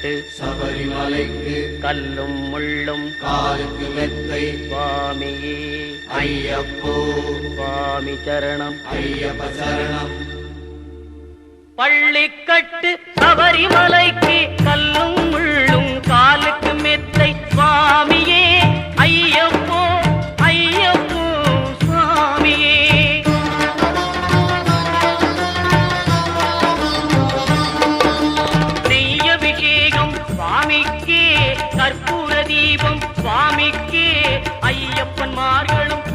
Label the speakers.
Speaker 1: பள்ளிக்கட்டு
Speaker 2: சபரிமலைக்கு
Speaker 1: கல்லும் முள்ளும்
Speaker 2: காலுக்கு மெத்தை
Speaker 1: சுவாமியே
Speaker 2: ஐயப்போ
Speaker 1: சுவாமி சரணம்
Speaker 2: ஐயப்ப சரணம்.
Speaker 1: பள்ளிக்கட்டு சபரிமலைக்கு கல்லும் முள்ளும் காலுக்கு மெத்தை சுவாமியே ஐயப்போ ஐயப்போ சுவாமியே. நெய்யபிஷேகம் சுவாமிக்கே கற்பூர தீபம் சுவாமிக்கே ஐயப்பன் மார்களும்